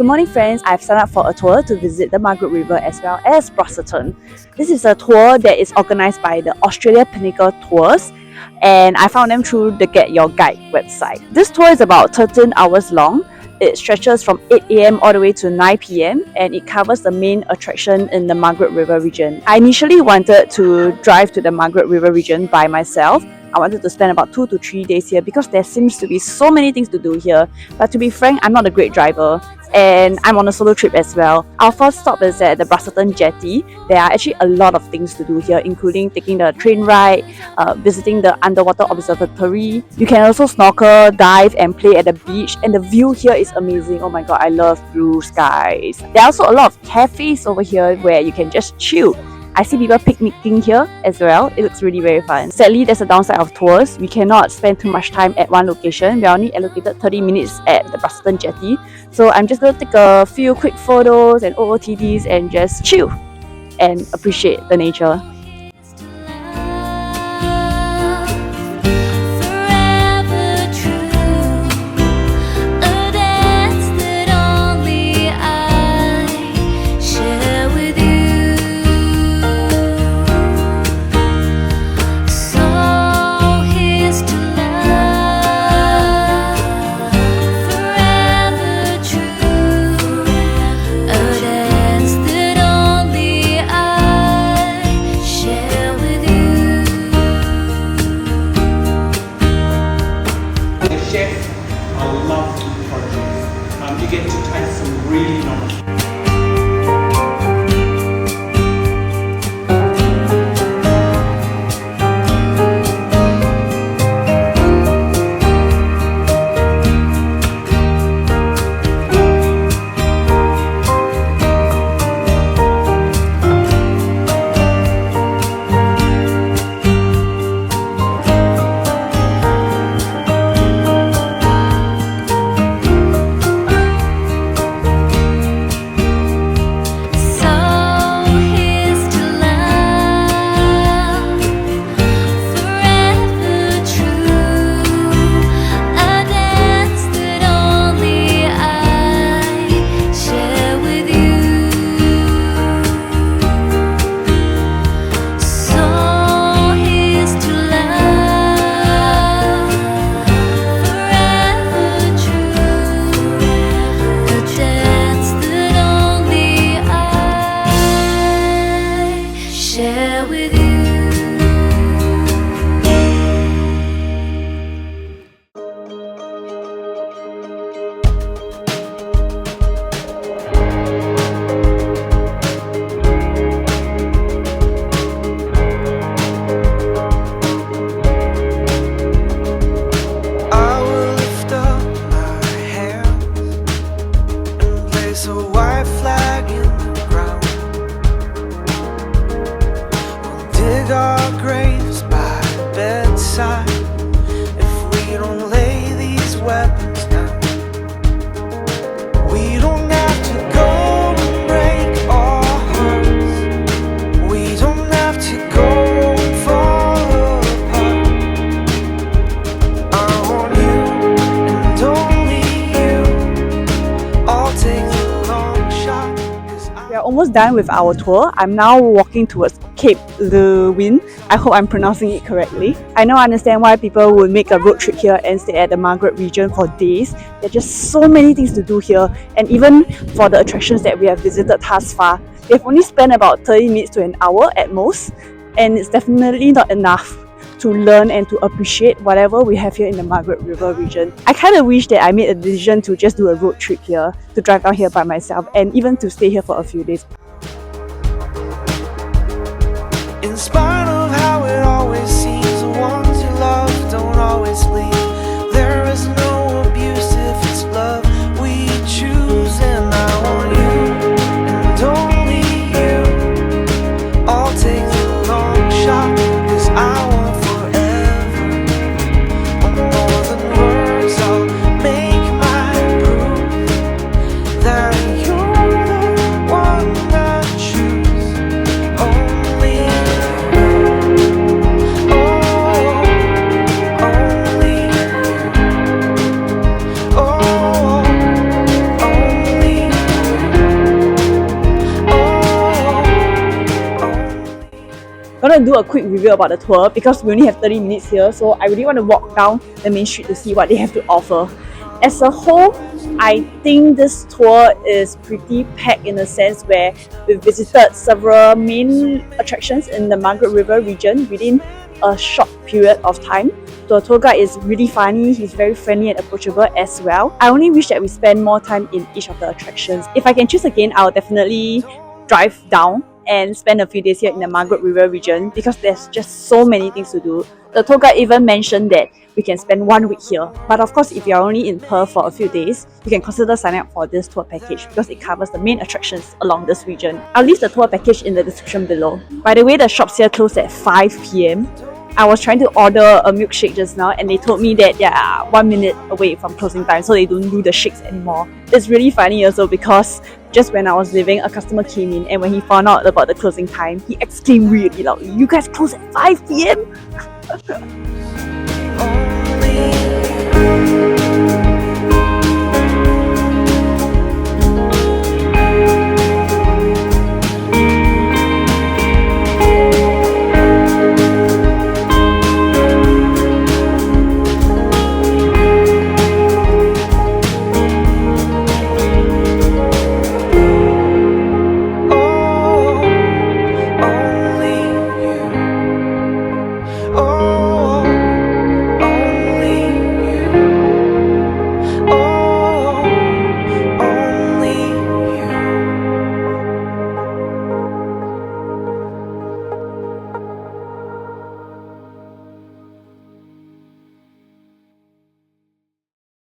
Good morning friends, I've signed up for a tour to visit the Margaret River as well as Busselton. This is a tour that is organised by the Australia Pinnacle Tours and I found them through the Get Your Guide website. This tour is about 13 hours long. It stretches from 8 AM all the way to 9 PM and it covers the main attraction in the Margaret River region. I initially wanted to drive to the Margaret River region by myself. I wanted to spend about 2 to 3 days here because there seems to be so many things to do here. But to be frank, I'm not a great driver and I'm on a solo trip as well. Our first stop is at the Busselton Jetty. There are actually a lot of things to do here, including taking the train ride, visiting the underwater observatory. You can also snorkel, dive and play at the beach, and the view here is amazing. Oh my god, I love blue skies. There are also a lot of cafes over here where you can just chill. I see people picnicking here as well. It looks really very fun. Sadly, there's a downside of tours. We cannot spend too much time at one location. We are only allocated 30 minutes at the Busselton Jetty. So I'm just going to take a few quick photos and OOTDs and just chill and appreciate the nature. I love the project. You get to taste some really nice. Almost done with our tour. I'm now walking towards Cape Leeuwin. I hope I'm pronouncing it correctly. I now understand why people would make a road trip here and stay at the Margaret region for days. There are just so many things to do here, and even for the attractions that we have visited thus far, we've only spent about 30 minutes to an hour at most, and it's definitely not enough to learn and to appreciate whatever we have here in the Margaret River region. I kind of wish that I made a decision to just do a road trip here, to drive down here by myself, and even to stay here for a few days. In spite of how it always seems, the ones you love don't always leave. There is no abuse if it's love we choose, and I want you and only you. I'll take the long shot, 'cause I want only going to do a quick review about the tour because we only have 30 minutes here, so I really want to walk down the main street to see what they have to offer. As a whole, I think this tour is pretty packed in a sense where we've visited several main attractions in the Margaret River region within a short period of time. The tour guide is really funny, he's very friendly and approachable as well. I only wish that we spend more time in each of the attractions. If I can choose again, I'll definitely drive down and spend a few days here in the Margaret River region because there's just so many things to do. The tour guide even mentioned that we can spend 1 week here. But of course, if you're only in Perth for a few days, you can consider signing up for this tour package because it covers the main attractions along this region. I'll leave the tour package in the description below. By the way, the shops here close at 5 PM. I was trying to order a milkshake just now and they told me that they are 1 minute away from closing time, so they don't do the shakes anymore. It's really funny also because just when I was leaving, a customer came in and when he found out about the closing time, he exclaimed really loudly, "You guys close at 5 PM?" Only